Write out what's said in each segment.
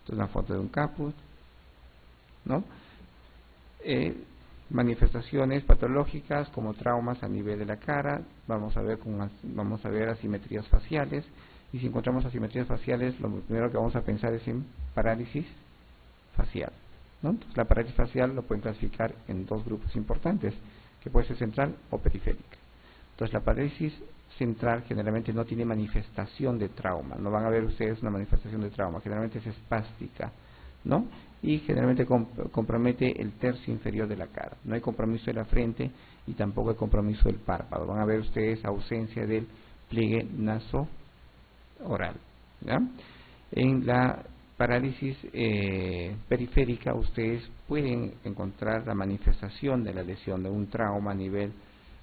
Esto es una foto de un caput, ¿no? Manifestaciones patológicas como traumas a nivel de la cara, vamos a ver asimetrías faciales, y si encontramos asimetrías faciales, lo primero que vamos a pensar es en parálisis facial, ¿no? Entonces, la parálisis facial lo pueden clasificar en dos grupos importantes, que puede ser central o periférica. Entonces, la parálisis central generalmente no tiene manifestación de trauma, no van a ver ustedes una manifestación de trauma, generalmente es espástica, ¿no? Y generalmente compromete el tercio inferior de la cara. No hay compromiso de la frente y tampoco hay compromiso del párpado. Van a ver ustedes ausencia del pliegue naso-oral, ¿ya? En la parálisis periférica ustedes pueden encontrar la manifestación de la lesión de un trauma a nivel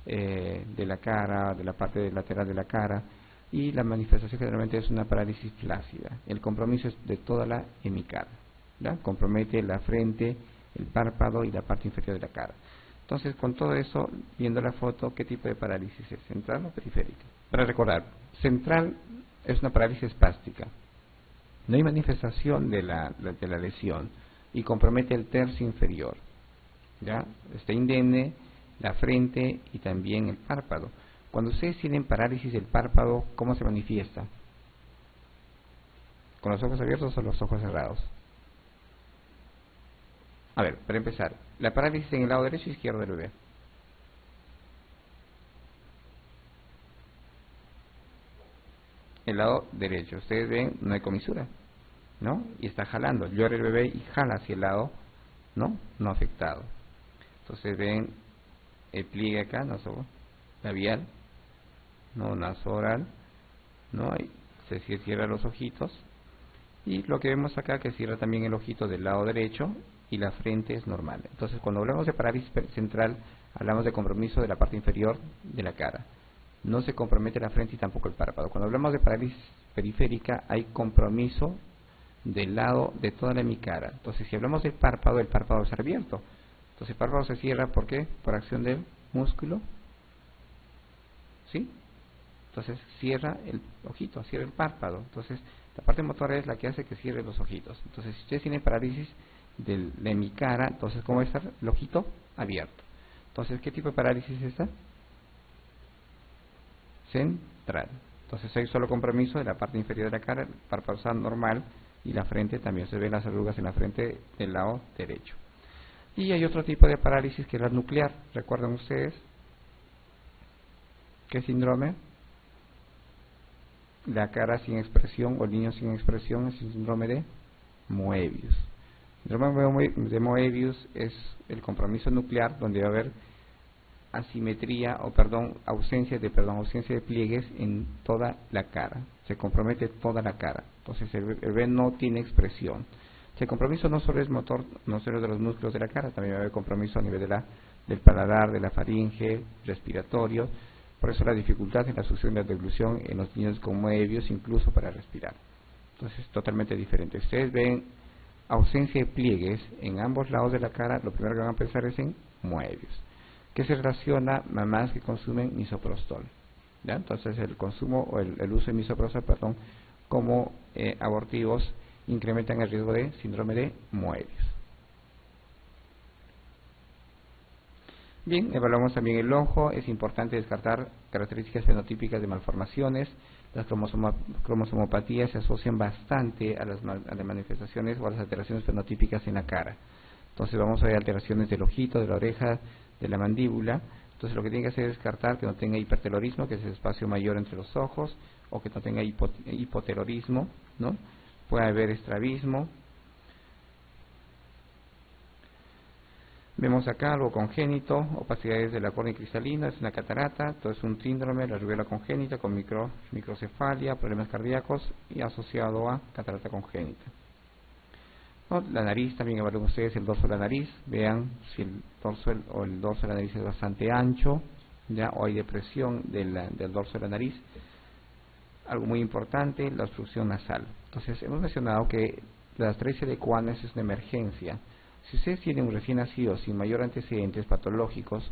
de la cara, de la parte lateral de la cara, y la manifestación generalmente es una parálisis flácida. El compromiso es de toda la hemicara, ¿ya? Compromete la frente, el párpado y la parte inferior de la cara. Entonces, con todo eso, viendo la foto, ¿qué tipo de parálisis es? ¿Central o periférica? Para recordar, central es una parálisis espástica. No hay manifestación de la lesión y compromete el tercio inferior, ¿ya? Está indemne la frente y también el párpado. Cuando ustedes tienen parálisis del párpado, ¿cómo se manifiesta? ¿Con los ojos abiertos o los ojos cerrados? A ver, para empezar, la parálisis en el lado derecho o izquierdo del bebé. El lado derecho, ustedes ven, no hay comisura, ¿no? Y está jalando, llora el bebé y jala hacia el lado, no afectado. Entonces ven el pliegue acá, naso labial, no naso oral, ¿no? Ahí se cierra los ojitos, y lo que vemos acá que cierra también el ojito del lado derecho y la frente es normal. Entonces, cuando hablamos de parálisis central, hablamos de compromiso de la parte inferior de la cara. No se compromete la frente y tampoco el párpado. Cuando hablamos de parálisis periférica, hay compromiso del lado de toda la hemicara. Entonces, si hablamos del párpado, el párpado es abierto. Entonces, el párpado se cierra, ¿por qué? Por acción del músculo, ¿sí? Entonces, cierra el ojito, cierra el párpado. Entonces, la parte motora es la que hace que cierre los ojitos. Entonces, si ustedes tienen parálisis de mi cara, entonces, ¿cómo va a estar el ojito? Abierto. Entonces, ¿qué tipo de parálisis es esta? Central. Entonces, hay solo compromiso de la parte inferior de la cara, el párpado está normal, y la frente también se ven las arrugas en la frente del lado derecho. Y hay otro tipo de parálisis que es la nuclear. ¿Recuerdan ustedes qué síndrome? La cara sin expresión o el niño sin expresión es el síndrome de Moebius. El síndrome de Moebius es el compromiso nuclear donde va a haber ausencia de pliegues en toda la cara. Se compromete toda la cara. Entonces el bebé no tiene expresión. El compromiso no solo es motor, no solo de los músculos de la cara, también va a haber compromiso a nivel del paladar, de la faringe, respiratorio. Por eso la dificultad en la succión y la deglución en los niños con Moebius, incluso para respirar. Entonces es totalmente diferente. Ustedes ven ausencia de pliegues en ambos lados de la cara, lo primero que van a pensar es en Moebius, que se relaciona a mamás que consumen misoprostol, ¿ya? Entonces el consumo o el uso de misoprostol, como abortivos incrementan el riesgo de síndrome de Moebius. Bien, evaluamos también el ojo. Es importante descartar características fenotípicas de malformaciones. Las cromosomopatías se asocian bastante a las manifestaciones o a las alteraciones fenotípicas en la cara. Entonces vamos a ver alteraciones del ojito, de la oreja, de la mandíbula. Entonces lo que tiene que hacer es descartar que no tenga hipertelorismo, que es el espacio mayor entre los ojos, o que no tenga hipotelorismo, ¿no? Puede haber estrabismo. Vemos acá algo congénito, opacidades de la córnea cristalina, es una catarata, todo es un síndrome, la rubiola congénita con microcefalia, problemas cardíacos y asociado a catarata congénita. ¿No? La nariz, también evalúen ustedes el dorso de la nariz, vean si el dorso de la nariz es bastante ancho, ¿ya? O hay depresión del dorso de la nariz. Algo muy importante, la obstrucción nasal. Entonces, hemos mencionado que la atresia de Coanes es una emergencia. Si ustedes tienen un recién nacido sin mayor antecedentes patológicos,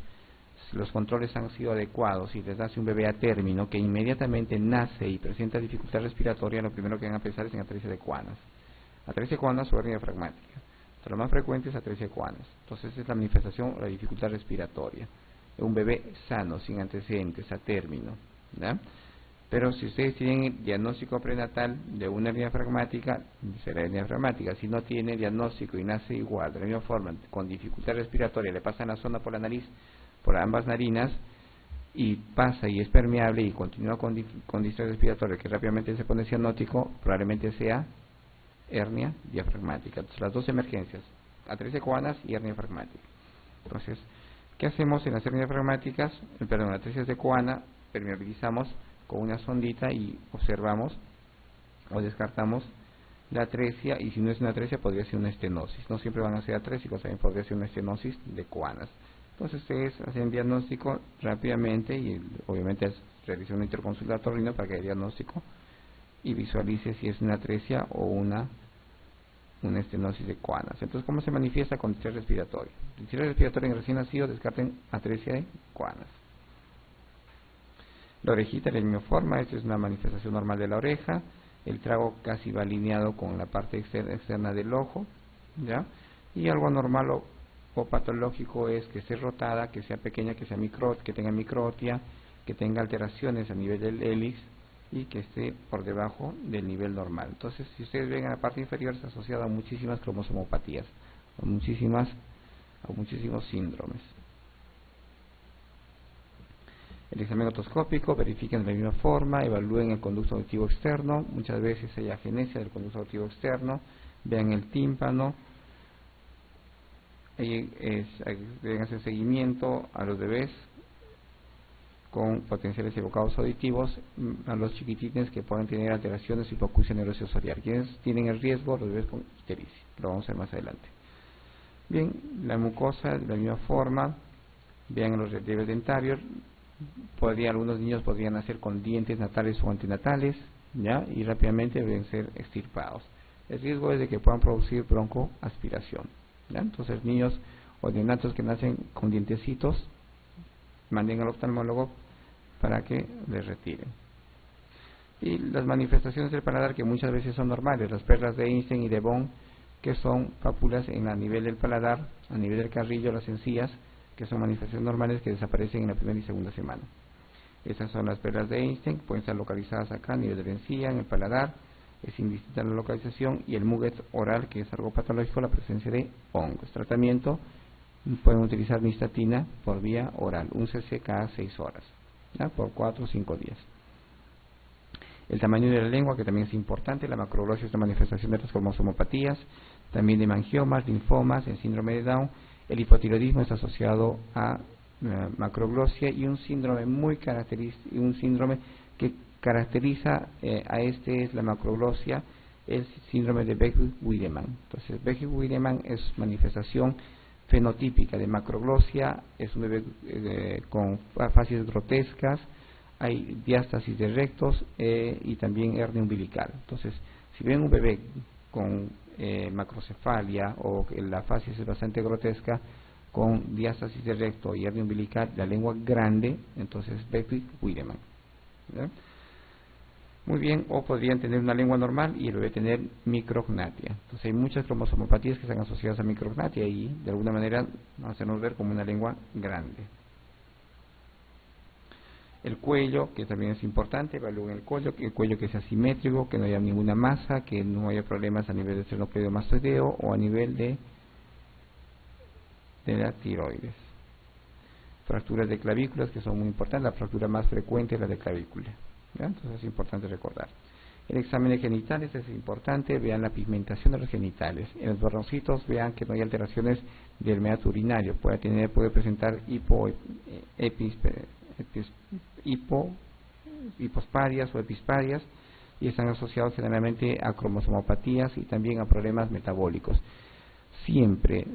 si los controles han sido adecuados y les nace un bebé a término que inmediatamente nace y presenta dificultad respiratoria, lo primero que van a pensar es en atresia de Coanes. atresia coanas o hernia diafragmática. Entonces, lo más frecuente es atresia coanas. Entonces es la manifestación o la dificultad respiratoria de un bebé sano, sin antecedentes, a término, ¿ya? Pero si ustedes tienen el diagnóstico prenatal de una hernia diafragmática, será hernia diafragmática. Si no tiene diagnóstico y nace igual, de la misma forma, con dificultad respiratoria, le pasa en la zona por la nariz, por ambas narinas, y pasa y es permeable y continúa con distrés respiratorio que rápidamente se pone cianótico, probablemente sea hernia diafragmática. Entonces, las dos emergencias, atresia coanas y hernia diafragmática. Entonces, ¿qué hacemos en las hernias diafragmáticas? Perdón, atresias de coana, permeabilizamos con una sondita y observamos o descartamos la atresia, y si no es una atresia podría ser una estenosis. No siempre van a ser atrésicos, también podría ser una estenosis de coanas. Entonces ustedes hacen diagnóstico rápidamente y obviamente realizan un interconsulta otorrino para que haya diagnóstico y visualice si es una atresia o una estenosis de coanas. Entonces, ¿cómo se manifiesta con distrés respiratorio? Distrés respiratorio en recién nacido, descarten atresia de coanas. La orejita de la misma forma, esta es una manifestación normal de la oreja. El trago casi va alineado con la parte externa del ojo, ¿ya? Y algo anormal o patológico es que esté rotada, que sea pequeña, que tenga microtia, que tenga alteraciones a nivel del hélix y que esté por debajo del nivel normal. Entonces, si ustedes ven en la parte inferior, está asociada a muchísimas cromosomopatías, a muchísimos síndromes. El examen otoscópico, verifiquen de la misma forma, evalúen el conducto auditivo externo, muchas veces hay agenesia del conducto auditivo externo, vean el tímpano, deben hacer seguimiento a los bebés con potenciales evocados auditivos, a los chiquitines que pueden tener alteraciones de hipoacusia neurosensorial. Quienes tienen el riesgo, los bebés con ictericia, lo vamos a ver más adelante. Bien, la mucosa de la misma forma, vean los relieves dentarios. Algunos niños podrían nacer con dientes natales o antinatales, ¿ya? Y rápidamente deben ser extirpados. El riesgo es de que puedan producir broncoaspiración, ¿ya? Entonces, niños o neonatos que nacen con dientecitos, manden al oftalmólogo para que les retiren. Y las manifestaciones del paladar, que muchas veces son normales, las perlas de Einstein y de Bonn, que son pápulas a nivel del paladar, a nivel del carrillo, las encías, que son manifestaciones normales que desaparecen en la primera y segunda semana. Estas son las perlas de Einstein, pueden estar localizadas acá a nivel de la encía, en el paladar, es indistinta la localización, y el muget oral, que es algo patológico, la presencia de hongos. Tratamiento, pueden utilizar nistatina por vía oral, un cc cada 6 horas, ¿ya? Por 4 o 5 días. El tamaño de la lengua, que también es importante, la macroglosia es la manifestación de las cromosomopatías, también de hemangiomas, linfomas, el síndrome de Down. El hipotiroidismo está asociado a macroglosia, y un síndrome muy característico, un síndrome que caracteriza a es la macroglosia, el síndrome de Beckwith-Wiedemann. Entonces, Beckwith-Wiedemann es manifestación fenotípica de macroglosia, es un bebé con facies grotescas, hay diástasis de rectos y también hernia umbilical. Entonces, si ven un bebé con macrocefalia o que la facies es bastante grotesca, con diástasis de recto y hernia umbilical, la lengua grande, entonces Beckwith-Wiedemann, ¿ya? Muy bien, o podrían tener una lengua normal y el bebé tener micrognatia. Entonces hay muchas cromosomopatías que están asociadas a micrognatia y de alguna manera hacernos ver como una lengua grande. El cuello, que también es importante, evalúen el cuello que sea simétrico, que no haya ninguna masa, que no haya problemas a nivel del esternocleidomastoideo o a nivel de la tiroides. Fracturas de clavículas, que son muy importantes, la fractura más frecuente es la de clavícula, ¿ya? Entonces es importante recordar. El examen de genitales es importante, vean la pigmentación de los genitales. En los borroncitos vean que no hay alteraciones del meato urinario, puede presentar hipospadias o epispadias, y están asociados generalmente a cromosomopatías y también a problemas metabólicos. Siempre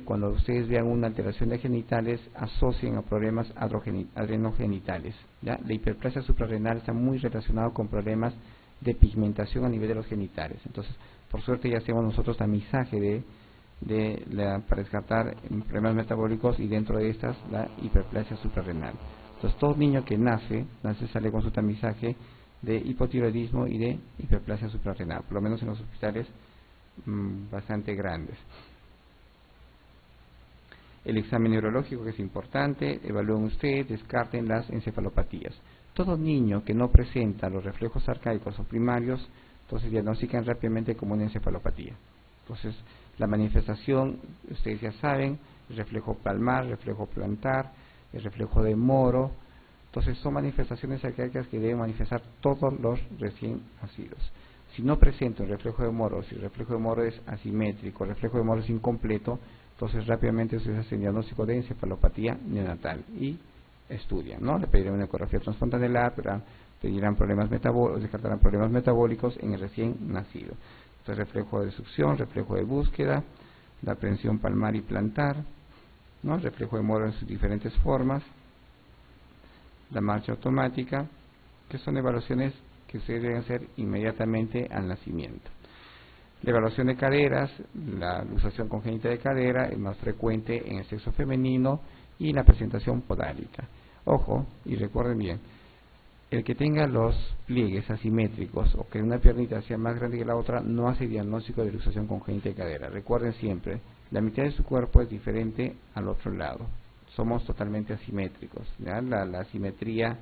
cuando ustedes vean una alteración de genitales, asocien a problemas adrenogenitales, ¿ya? La hiperplasia suprarrenal está muy relacionado con problemas de pigmentación a nivel de los genitales. Entonces, por suerte ya hacemos nosotros tamizaje para descartar problemas metabólicos, y dentro de estas la hiperplasia suprarrenal. Entonces, todo niño que nace sale con su tamizaje de hipotiroidismo y de hiperplasia suprarrenal, por lo menos en los hospitales bastante grandes. El examen neurológico, que es importante, evalúen ustedes, descarten las encefalopatías. Todo niño que no presenta los reflejos arcaicos o primarios, entonces diagnostican rápidamente como una encefalopatía. Entonces, la manifestación, ustedes ya saben, el reflejo palmar, reflejo plantar, el reflejo de Moro. Entonces, son manifestaciones arcaicas que deben manifestar todos los recién nacidos. Si no presenta un reflejo de Moro, si el reflejo de Moro es asimétrico, el reflejo de Moro es incompleto, entonces rápidamente ustedes hacen diagnóstico de encefalopatía neonatal y estudian, ¿no? Le pedirán una ecografía transfontanelar, pedirán problemas metabólicos, descartarán problemas metabólicos en el recién nacido. Entonces, reflejo de succión, reflejo de búsqueda, la prensión palmar y plantar, ¿no? El reflejo de Moro en sus diferentes formas, la marcha automática, que son evaluaciones que ustedes deben hacer inmediatamente al nacimiento. La evaluación de caderas, la luxación congénita de cadera es más frecuente en el sexo femenino, y la presentación podálica. Ojo, y recuerden bien, el que tenga los pliegues asimétricos o que una piernita sea más grande que la otra no hace diagnóstico de luxación congénita de cadera. Recuerden siempre, la mitad de su cuerpo es diferente al otro lado. Somos totalmente asimétricos, ¿ya? La asimetría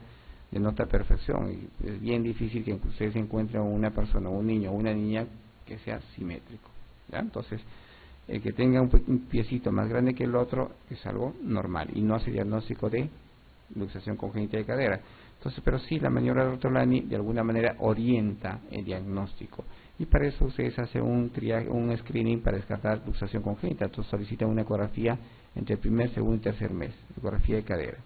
denota perfección y es bien difícil que ustedes encuentren una persona, un niño o una niña que sea simétrico, ¿ya? Entonces, el que tenga un piecito más grande que el otro es algo normal y no hace diagnóstico de luxación congénita de cadera. Entonces, pero sí, la maniobra de Ortolani de alguna manera orienta el diagnóstico, y para eso ustedes hacen un screening para descartar luxación congénita. Entonces solicitan una ecografía entre el primer, segundo y tercer mes, ecografía de cadera.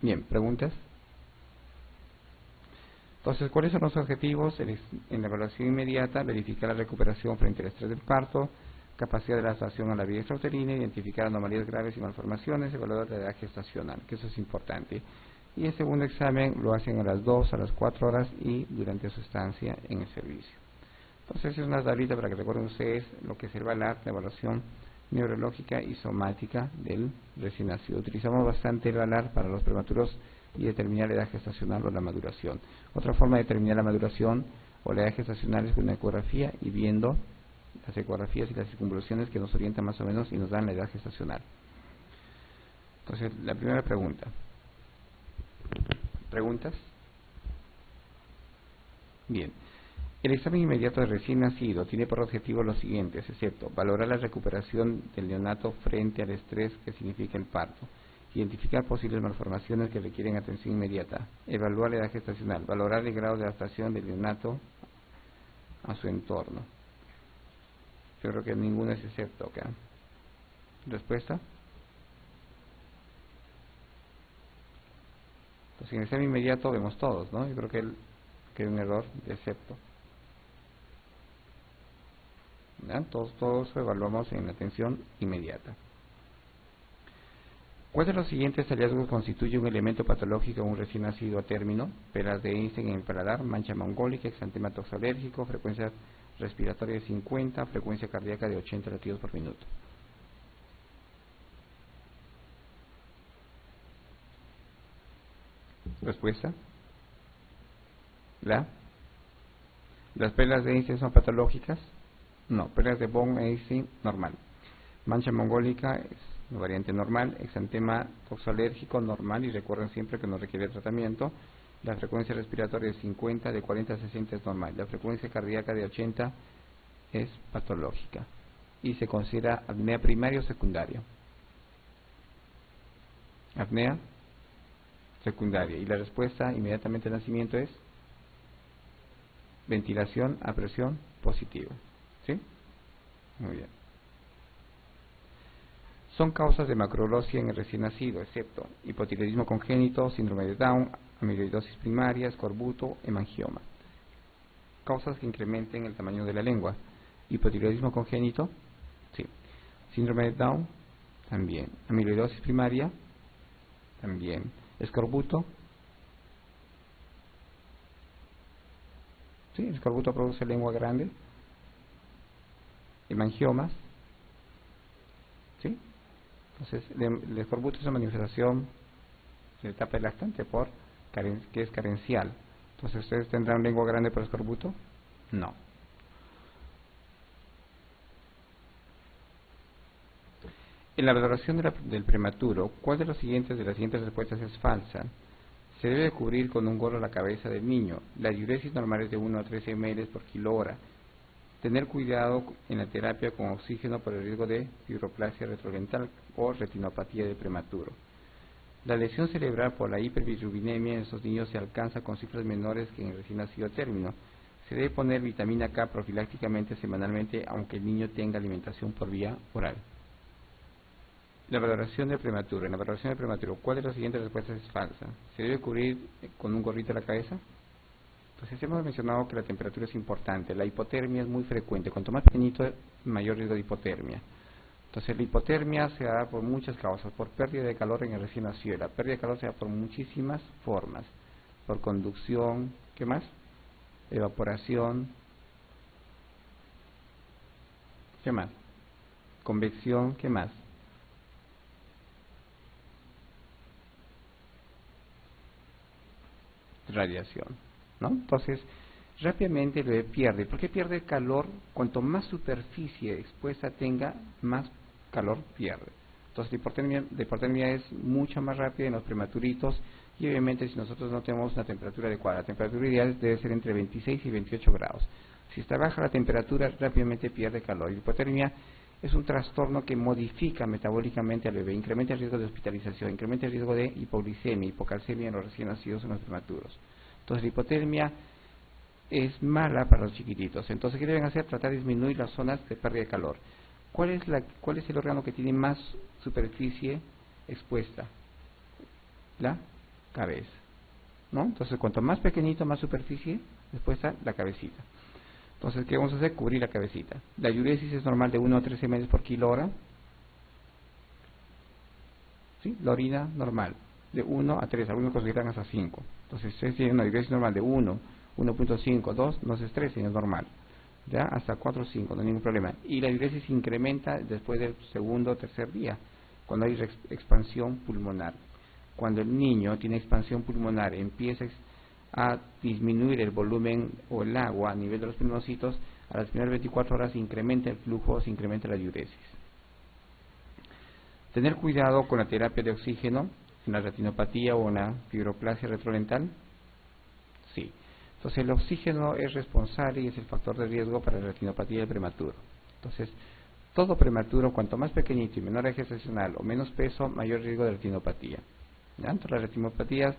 Bien, ¿preguntas? Entonces, ¿cuáles son los objetivos? En la evaluación inmediata, verificar la recuperación frente al estrés del parto, capacidad de adaptación a la vida extrauterina, identificar anomalías graves y malformaciones, evaluar la edad gestacional, que eso es importante. Y el segundo examen lo hacen a las 2, a las 4 horas y durante su estancia en el servicio. Entonces, es una tablita para que recuerden ustedes lo que es el VALAR, la evaluación neurológica y somática del recién nacido. Utilizamos bastante el VALAR para los prematuros y determinar la edad gestacional o la maduración. Otra forma de determinar la maduración o la edad gestacional es con una ecografía y viendo las ecografías y las circunvoluciones que nos orientan más o menos y nos dan la edad gestacional. Entonces, la primera pregunta. ¿Preguntas? Bien. El examen inmediato de recién nacido tiene por objetivo los siguientes, excepto valorar la recuperación del neonato frente al estrés que significa el parto, identificar posibles malformaciones que requieren atención inmediata, evaluar la edad gestacional, valorar el grado de adaptación del neonato a su entorno. Yo creo que ninguno es excepto acá. ¿Respuesta? Entonces, en el examen inmediato vemos todos, ¿no? Yo creo que hay un error de excepto. ¿Ya? Todos evaluamos en la atención inmediata. ¿Cuál de los siguientes hallazgos constituye un elemento patológico en un recién nacido a término? Pelas de Einstein en el paladar, mancha mongólica, exantema toxalérgico, frecuencia respiratoria de 50, frecuencia cardíaca de 80 latidos por minuto. ¿Respuesta? ¿Las pelas de Einstein son patológicas? No, pelas de von Einstein normal. Mancha mongólica es una variante normal, exantema toxalérgico normal, y recuerden siempre que no requiere tratamiento. La frecuencia respiratoria de 50, de 40 a 60 es normal. La frecuencia cardíaca de 80 es patológica y se considera apnea primaria o secundaria. Apnea secundaria, y la respuesta inmediatamente al nacimiento es ventilación a presión positiva. ¿Sí? Muy bien. Son causas de macroglosia en el recién nacido, excepto hipotiroidismo congénito, síndrome de Down, amiloidosis primaria, escorbuto, hemangioma. Causas que incrementen el tamaño de la lengua. Hipotiroidismo congénito, sí. Síndrome de Down, también. Amiloidosis primaria, también. Escorbuto, sí, el escorbuto produce lengua grande. Hemangiomas, sí. Entonces, el escorbuto es una manifestación de etapa lactante que es carencial. Entonces, ¿ustedes tendrán lengua grande por escorbuto? No. En la valoración del prematuro, ¿cuál de las siguientes respuestas es falsa? Se debe cubrir con un gorro la cabeza del niño. La diuresis normal es de 1 a 3 ml por kilo hora. Tener cuidado en la terapia con oxígeno por el riesgo de fibroplasia retrodental o retinopatía de prematuro. La lesión cerebral por la hiperbilirubinemia en estos niños se alcanza con cifras menores que en el recién nacido término. Se debe poner vitamina K profilácticamente semanalmente aunque el niño tenga alimentación por vía oral. La valoración del prematuro. En la valoración del prematuro, ¿cuál de las siguientes respuestas es falsa? ¿Se debe cubrir con un gorrito la cabeza? Entonces hemos mencionado que la temperatura es importante. La hipotermia es muy frecuente. Cuanto más pequeñito, mayor riesgo de hipotermia. Entonces la hipotermia se da por muchas causas. Por pérdida de calor en el recién nacido. La pérdida de calor se da por muchísimas formas. Por conducción, ¿qué más? Evaporación, ¿qué más? Convección, ¿qué más? Radiación, ¿no? Entonces, rápidamente el bebé pierde. ¿Por qué pierde calor? Cuanto más superficie expuesta tenga, más calor pierde. Entonces, la hipotermia es mucho más rápida en los prematuritos y obviamente si nosotros no tenemos una temperatura adecuada, la temperatura ideal debe ser entre 26 y 28 grados. Si está baja la temperatura, rápidamente pierde calor. La hipotermia es un trastorno que modifica metabólicamente al bebé, incrementa el riesgo de hospitalización, incrementa el riesgo de hipoglicemia, hipocalcemia en los recién nacidos, en los prematuros. Entonces la hipotermia es mala para los chiquititos. Entonces, ¿qué deben hacer? Tratar de disminuir las zonas de pérdida de calor. ¿Cuál es el órgano que tiene más superficie expuesta? La cabeza, ¿no? Entonces, cuanto más pequeñito, más superficie expuesta la cabecita. Entonces, ¿qué vamos a hacer? Cubrir la cabecita. La diuresis es normal de 1 a 3 ml por kilo hora. ¿Sí? La orina normal, de 1 a 3, algunos consideran hasta 5. Entonces, ustedes tienen una diuresis normal de 1, 1.5, 2, no se estresen, es normal. ¿Ya? Hasta 4 o 5, no hay ningún problema. Y la diuresis incrementa después del segundo o tercer día, cuando hay expansión pulmonar. Cuando el niño tiene expansión pulmonar, empieza a disminuir el volumen o el agua a nivel de los pulmoncitos, a las primeras 24 horas se incrementa el flujo, se incrementa la diuresis. Tener cuidado con la terapia de oxígeno en la retinopatía o en la fibroplasia retrodental. Sí. Entonces el oxígeno es responsable y es el factor de riesgo para la retinopatía del prematuro. Entonces, todo prematuro, cuanto más pequeñito y menor eje gestacional o menos peso, mayor riesgo de retinopatía. ¿Ya? Entonces las retinopatías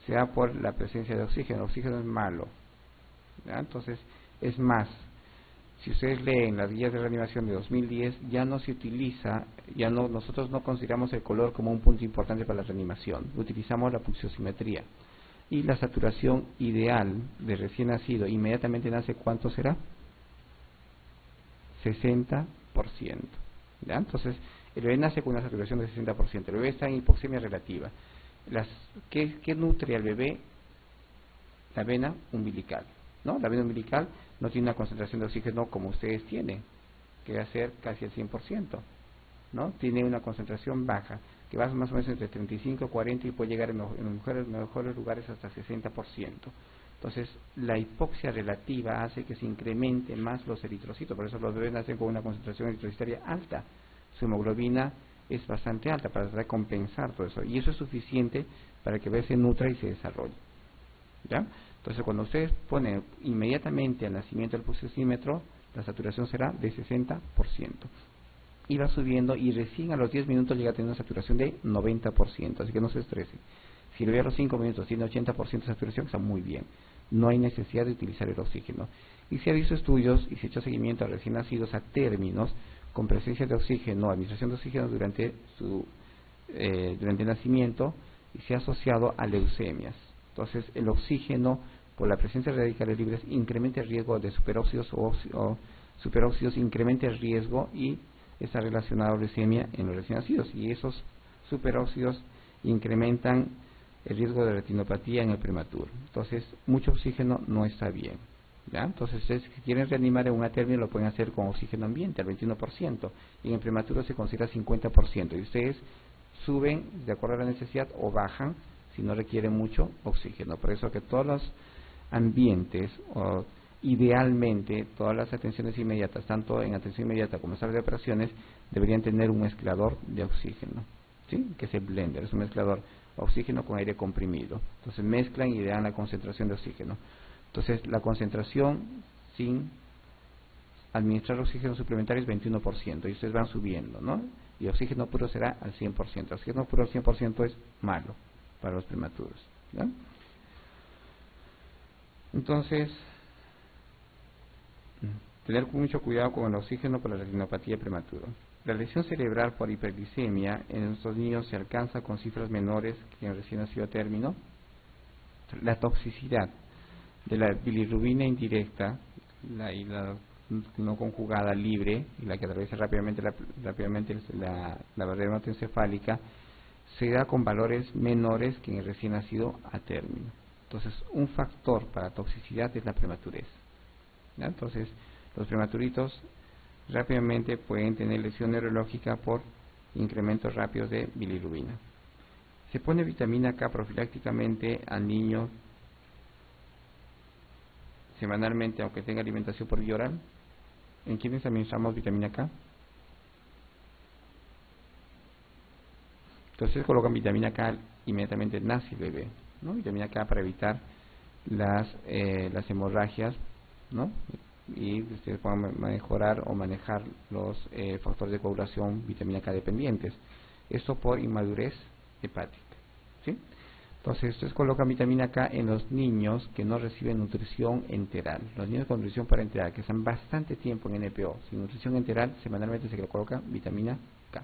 se da por la presencia de oxígeno. El oxígeno es malo. ¿Ya? Entonces, es más, si ustedes leen las guías de reanimación de 2010, ya no se utiliza, nosotros no consideramos el color como un punto importante para la reanimación. Utilizamos la pulsiosimetría. Y la saturación ideal de recién nacido, inmediatamente nace, ¿cuánto será? 60%. ¿Ya? Entonces, el bebé nace con una saturación de 60%. El bebé está en hipoxemia relativa. ¿Qué nutre al bebé? La vena umbilical, ¿no? La vena umbilical no tiene una concentración de oxígeno como ustedes tienen, que va a ser casi el 100%, ¿no? Tiene una concentración baja, que va más o menos entre 35 y 40 y puede llegar en mejores lugares hasta 60%. Entonces, la hipoxia relativa hace que se incremente más los eritrocitos, por eso los bebés nacen con una concentración eritrocitaria alta. Su hemoglobina es bastante alta para tratar de compensar todo eso, y eso es suficiente para que el bebé se nutra y se desarrolle. ¿Ya? Entonces, cuando ustedes ponen inmediatamente al nacimiento del pulsosímetro, la saturación será de 60%. Y va subiendo y recién a los 10 minutos llega a tener una saturación de 90%, así que no se estrese. Si lo ve a los 5 minutos tiene 80% de saturación, está muy bien. No hay necesidad de utilizar el oxígeno. Y se ha visto estudios y se ha hecho seguimiento a recién nacidos a términos con presencia de oxígeno, administración de oxígeno durante el nacimiento, y se ha asociado a leucemias. Entonces, el oxígeno, por la presencia de radicales libres, incrementa el riesgo de superóxidos o superóxidos, incrementa el riesgo y está relacionado a leucemia en los recién nacidos. Y esos superóxidos incrementan el riesgo de retinopatía en el prematuro. Entonces, mucho oxígeno no está bien. ¿Ya? Entonces, ustedes si quieren reanimar en una término lo pueden hacer con oxígeno ambiente al 21%, y en el prematuro se considera 50%. Y ustedes suben de acuerdo a la necesidad o bajan si no requiere mucho oxígeno. Por eso que todos los ambientes o idealmente todas las atenciones inmediatas, tanto en atención inmediata como en sala de operaciones, deberían tener un mezclador de oxígeno, ¿sí? Que es el blender, es un mezclador oxígeno con aire comprimido. Entonces mezclan y le dan la concentración de oxígeno. Entonces la concentración sin administrar oxígeno suplementario es 21% y ustedes van subiendo, ¿no? Y oxígeno puro será al 100%. Oxígeno puro al 100% es malo para los prematuros, ¿no? Entonces, tener mucho cuidado con el oxígeno por la retinopatía prematura. La lesión cerebral por hiperglicemia en estos niños se alcanza con cifras menores que en recién nacido a término. La toxicidad de la bilirrubina indirecta y la no conjugada libre y la que atraviesa rápidamente la barrera hematoencefálica se da con valores menores que en el recién nacido a término. Entonces, un factor para toxicidad es la prematurez, ¿ya? Entonces, los prematuritos rápidamente pueden tener lesión neurológica por incrementos rápidos de bilirrubina. Se pone vitamina K profilácticamente al niño semanalmente, aunque tenga alimentación por vía oral. ¿En quiénes administramos vitamina K? Entonces colocan vitamina K inmediatamente nace el bebé, ¿no? Vitamina K para evitar las hemorragias, ¿no? Y ustedes puedan mejorar o manejar los factores de coagulación vitamina K dependientes. Esto por inmadurez hepática, ¿sí? Entonces, ustedes colocan vitamina K en los niños que no reciben nutrición enteral. Los niños con nutrición parenteral, que están bastante tiempo en NPO, sin nutrición enteral, semanalmente se le coloca vitamina K,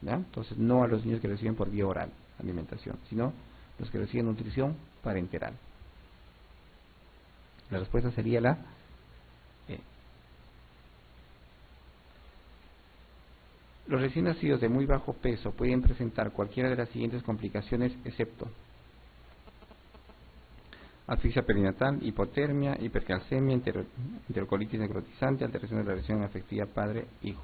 ¿ya? Entonces, no a los niños que reciben por vía oral alimentación, sino los que reciben nutrición parenteral. La respuesta sería la E. Los recién nacidos de muy bajo peso pueden presentar cualquiera de las siguientes complicaciones, excepto asfixia perinatal, hipotermia, hipercalcemia, enterocolitis necrotizante, alteración de la relación afectiva padre-hijo.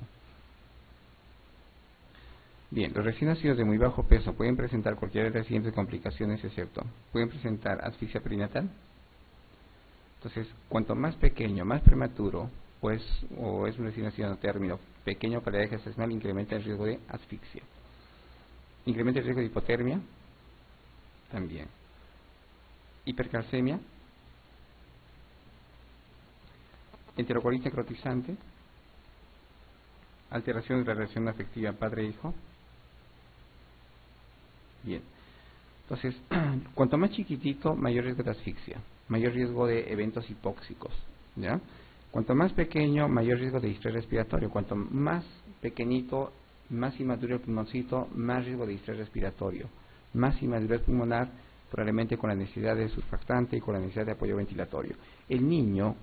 Bien, los recién nacidos de muy bajo peso pueden presentar cualquiera de las siguientes complicaciones, excepto pueden presentar asfixia perinatal. Entonces, cuanto más pequeño, más prematuro, pues, o es un recién nacido a término pequeño para la edad gestacional, incrementa el riesgo de asfixia. Incrementa el riesgo de hipotermia, también. Hipercalcemia, enterocolitis necrotizante, alteración de la relación afectiva padre-hijo. Bien, entonces, cuanto más chiquitito, mayor riesgo de asfixia, mayor riesgo de eventos hipóxicos, ¿ya? Cuanto más pequeño, mayor riesgo de distrés respiratorio. Cuanto más pequeñito, más inmaduro el pulmoncito, más riesgo de distrés respiratorio, más inmadurez pulmonar, probablemente con la necesidad de surfactante y con la necesidad de apoyo ventilatorio. El niño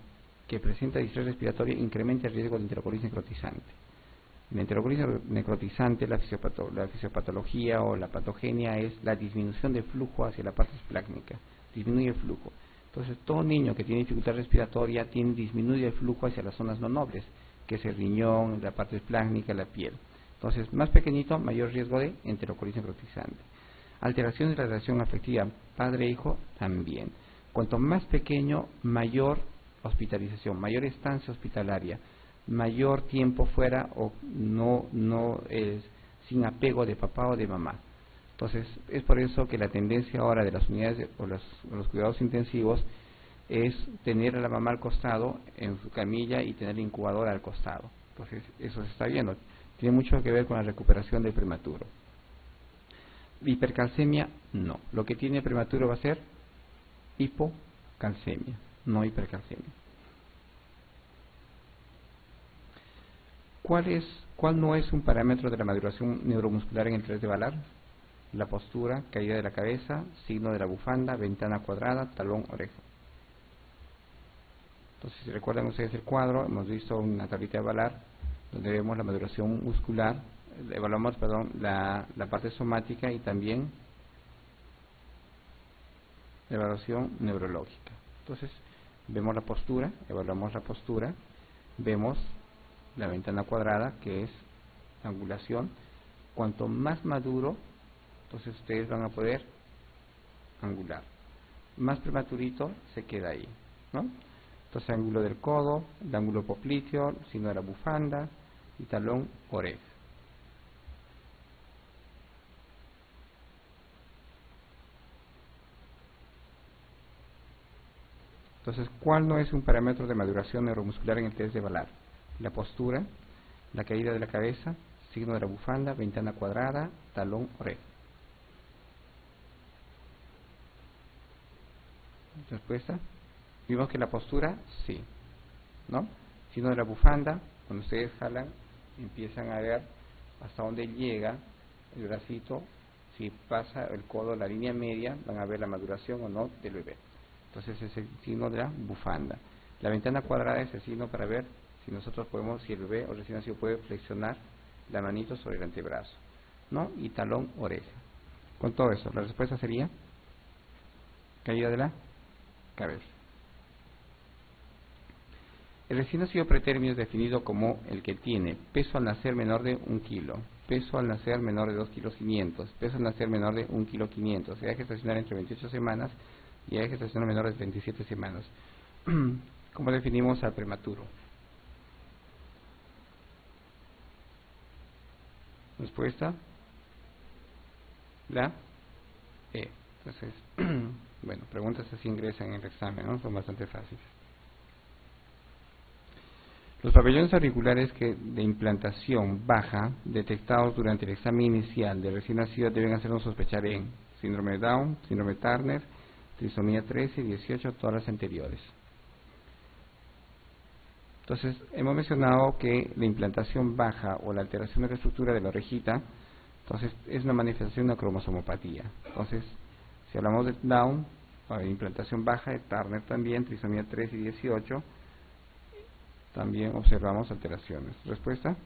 que presenta distrés respiratorio incrementa el riesgo de enterocolitis necrotizante. La enterocolitis necrotizante, la fisiopatología o la patogenia es la disminución de flujo hacia la parte esplácnica, disminuye el flujo. Entonces, todo niño que tiene dificultad respiratoria disminuye el flujo hacia las zonas no nobles, que es el riñón, la parte esplácnica, la piel. Entonces, más pequeñito, mayor riesgo de enterocolitis necrotizante. Alteración de la relación afectiva padre-hijo también. Cuanto más pequeño, mayor hospitalización, mayor estancia hospitalaria, mayor tiempo fuera o no es sin apego de papá o de mamá. Entonces, es por eso que la tendencia ahora de las unidades o los cuidados intensivos es tener a la mamá al costado en su camilla y tener la incubadora al costado. Entonces, eso se está viendo. Tiene mucho que ver con la recuperación del prematuro. Hipercalcemia, no. Lo que tiene prematuro va a ser hipocalcemia, no hipercalcemia. ¿Cuál no es un parámetro de la maduración neuromuscular en el 3 de Valar? La postura, caída de la cabeza, signo de la bufanda, ventana cuadrada, talón, oreja. Entonces, si recuerdan ustedes el cuadro, hemos visto una tablita de Valar donde vemos la maduración muscular, evaluamos, la parte somática y también la evaluación neurológica. Entonces, vemos la postura, evaluamos la postura, vemos la ventana cuadrada, que es angulación. Cuanto más maduro, entonces ustedes van a poder angular. más prematurito se queda ahí, ¿no? Entonces, ángulo del codo, el ángulo popliteo, signo de la bufanda y talón oreja. Entonces, ¿cuál no es un parámetro de maduración neuromuscular en el test de Ballard? La postura, la caída de la cabeza, signo de la bufanda, ventana cuadrada, talón oreja. Respuesta. Vimos que la postura, sí, ¿no? Signo de la bufanda, cuando ustedes jalan, empiezan a ver hasta dónde llega el bracito. Si pasa el codo, la línea media, van a ver la maduración o no del bebé. Entonces es el signo de la bufanda. La ventana cuadrada es el signo para ver si nosotros podemos, si el bebé o recién nacido puede flexionar la manito sobre el antebrazo, ¿no? Y talón oreja. Con todo eso, la respuesta sería caída de la cabeza. El recién nacido pretérmino es definido como el que tiene peso al nacer menor de 1 kilo, peso al nacer menor de 2 kilos 500, peso al nacer menor de 1 kilo 500, edad gestacional entre 28 semanas y edad gestacional menor de 27 semanas. ¿Cómo definimos al prematuro? Respuesta, la E. Entonces, bueno, preguntas así ingresan en el examen, ¿no? Son bastante fáciles. Los pabellones auriculares de implantación baja detectados durante el examen inicial de recién nacido deben hacernos sospechar en síndrome de Down, síndrome de Turner, trisomía 13 y 18, todas las anteriores. Entonces, hemos mencionado que la implantación baja o la alteración de la estructura de la orejita, entonces es una manifestación de una cromosomopatía. Entonces, si hablamos de Down, implantación baja, de Turner también, trisomía 13 y 18, también observamos alteraciones. ¿Respuesta?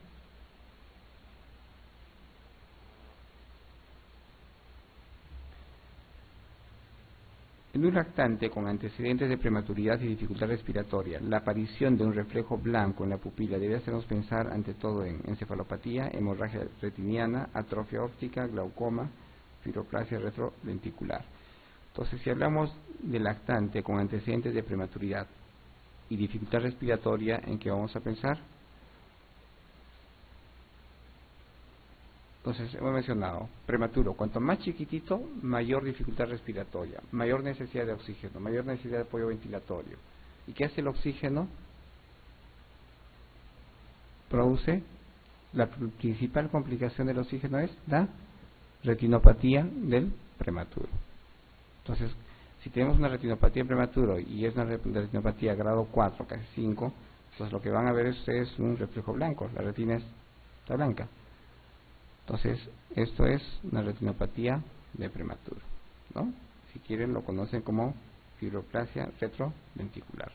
En un lactante con antecedentes de prematuridad y dificultad respiratoria, la aparición de un reflejo blanco en la pupila debe hacernos pensar ante todo en encefalopatía, hemorragia retiniana, atrofia óptica, glaucoma, fibroplasia retroventricular. Entonces, si hablamos de lactante con antecedentes de prematuridad y dificultad respiratoria, ¿en qué vamos a pensar? Entonces, hemos mencionado, prematuro, cuanto más chiquitito, mayor dificultad respiratoria, mayor necesidad de oxígeno, mayor necesidad de apoyo ventilatorio. ¿Y qué hace el oxígeno? Produce, la principal complicación del oxígeno es la retinopatía del prematuro. Entonces, si tenemos una retinopatía prematuro y es una retinopatía grado 4, casi 5, entonces lo que van a ver es un reflejo blanco, la retina está blanca. Entonces, esto es una retinopatía de prematuro, ¿no? Si quieren lo conocen como fibroplasia retroventricular.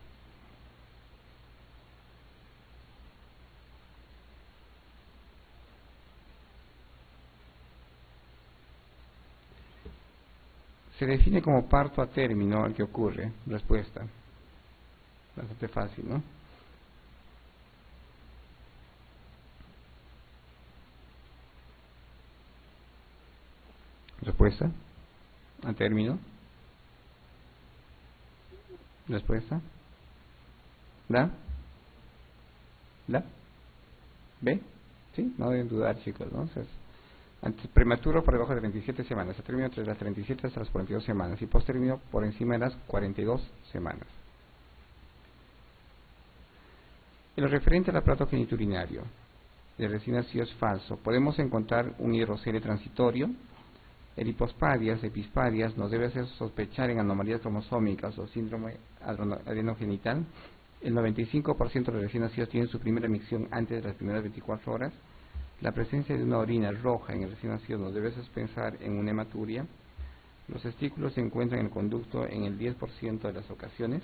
Se define como parto a término al que ocurre. Respuesta. Bastante fácil, ¿no? Respuesta. A término. Respuesta. ¿La? ¿La? ¿B? ¿Sí? No deben dudar, chicos, ¿no? Entonces, prematuro por debajo de 27 semanas, a término entre las 37 hasta las 42 semanas y posttérmino por encima de las 42 semanas. En lo referente al aparato geniturinario de recién nacido es falso. Podemos encontrar un hidrocele transitorio. El hipospadias, epispadias, nos debe hacer sospechar en anomalías cromosómicas o síndrome adrenogenital. El 95% de los recién nacidos tienen su primera micción antes de las primeras 24 horas. La presencia de una orina roja en el recién nacido nos debe pensar en una hematuria. Los testículos se encuentran en el conducto en el 10% de las ocasiones.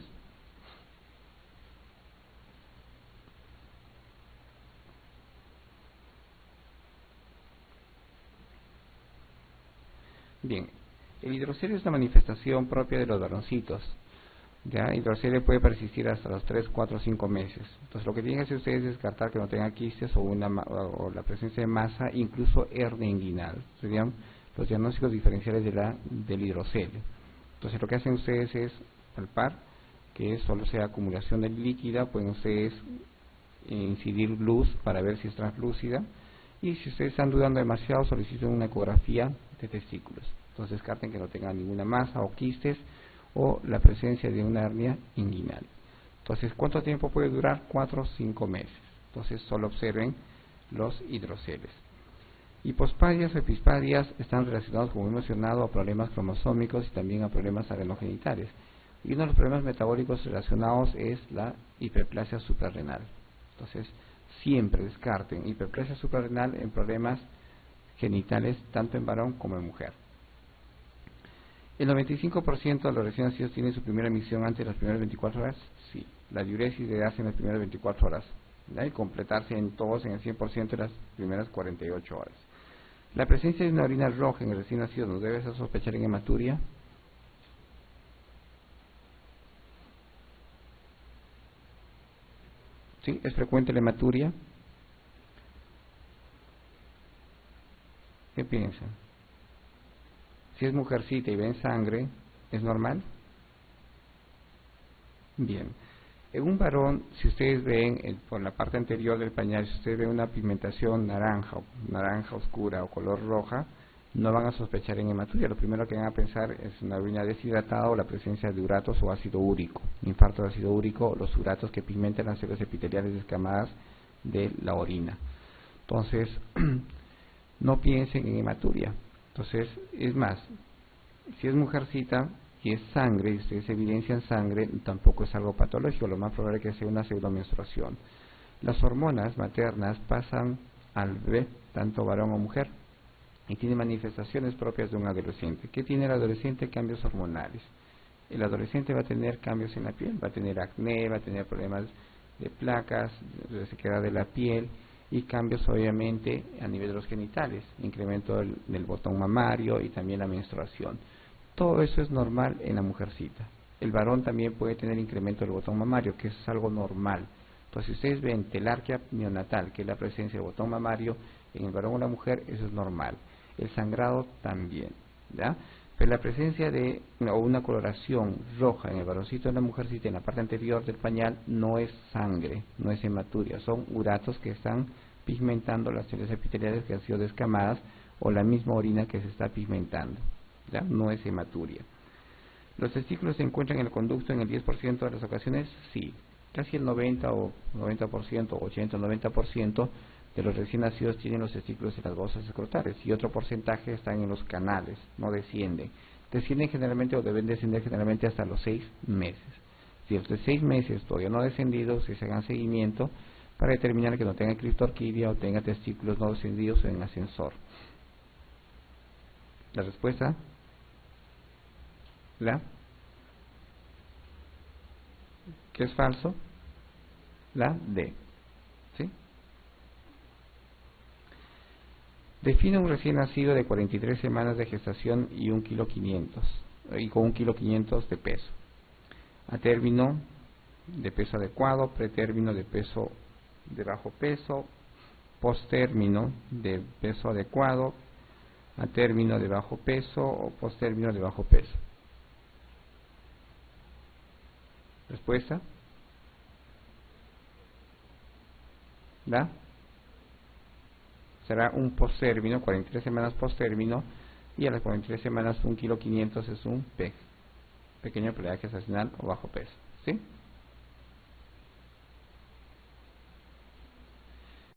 Bien, el hidrocele es una manifestación propia de los varoncitos. Ya, el hidrocele puede persistir hasta los 3, 4, 5 meses. Entonces, lo que tienen que hacer ustedes es descartar que no tenga quistes o la presencia de masa, incluso hernia inguinal. Serían los diagnósticos diferenciales del hidrocele. Entonces lo que hacen ustedes es palpar que solo sea acumulación de líquida, pueden ustedes incidir luz para ver si es translúcida, y si ustedes están dudando demasiado soliciten una ecografía de testículos. Entonces descarten que no tengan ninguna masa o quistes o la presencia de una hernia inguinal. Entonces, ¿cuánto tiempo puede durar? 4 o 5 meses. Entonces solo observen los hidroceles. Hipospadias o epispadias están relacionados, como hemos mencionado, a problemas cromosómicos y también a problemas adenogenitales. Y uno de los problemas metabólicos relacionados es la hiperplasia suprarrenal. Entonces, siempre descarten hiperplasia suprarrenal en problemas genitales, tanto en varón como en mujer. ¿El 95% de los recién nacidos tienen su primera emisión antes de las primeras 24 horas? Sí. La diuresis debe darse en las primeras 24 horas, ¿ya? Y completarse en todos en el 100% de las primeras 48 horas. La presencia de una orina roja en el recién nacido nos debe hacer sospechar en hematuria. ¿Sí? ¿Es frecuente la hematuria? ¿Qué piensan? Si es mujercita y ven sangre, ¿es normal? Bien. En un varón, si ustedes ven por la parte anterior del pañal, si ustedes ven una pigmentación naranja oscura o color roja, no van a sospechar en hematuria. Lo primero que van a pensar es una orina deshidratada o la presencia de uratos o ácido úrico, infarto de ácido úrico o los uratos que pigmentan las células epiteliales descamadas de la orina. Entonces, no piensen en hematuria. Entonces, es más, si es mujercita y es sangre, y ustedes evidencian sangre, tampoco es algo patológico, lo más probable es que sea una pseudomenstruación. Las hormonas maternas pasan al bebé, tanto varón o mujer, y tiene manifestaciones propias de un adolescente. ¿Qué tiene el adolescente? Cambios hormonales. El adolescente va a tener cambios en la piel, va a tener acné, va a tener problemas de placas, de sequedad de la piel, y cambios obviamente a nivel de los genitales, incremento del botón mamario y también la menstruación. Todo eso es normal en la mujercita. El varón también puede tener incremento del botón mamario, que es algo normal. Entonces, si ustedes ven telarquía neonatal, que es la presencia del botón mamario en el varón o la mujer, eso es normal. El sangrado también, ¿ya? Pero la presencia de una coloración roja en el varoncito o en la mujercita en la parte anterior del pañal no es sangre, no es hematuria, son uratos que están pigmentando las células epiteliales que han sido descamadas o la misma orina que se está pigmentando, ¿ya? No es hematuria. ¿Los testículos se encuentran en el conducto en el 10% de las ocasiones? Sí. Casi el 90% o 80 o 90% de los recién nacidos tienen los testículos en las bolsas escrotales y otro porcentaje están en los canales, no descienden. Descienden generalmente o deben descender generalmente hasta los 6 meses. Si los 6 meses todavía no ha descendido, se hagan seguimiento para determinar que no tenga criptorquidia o tenga testículos no descendidos en ascensor. La respuesta, ¿qué es falso? La D. ¿Sí? Define un recién nacido de 43 semanas de gestación y 1,5 kg y con 1,5 kg de peso. A término de peso adecuado, pretérmino de peso de bajo peso, posttérmino de peso adecuado, a término de bajo peso o posttérmino de bajo peso. Respuesta. ¿Da? Será un posttérmino, 43 semanas posttérmino, y a las 43 semanas 1,5 kg es un PEG, pequeño plegaje gestacional o bajo peso. ¿Sí?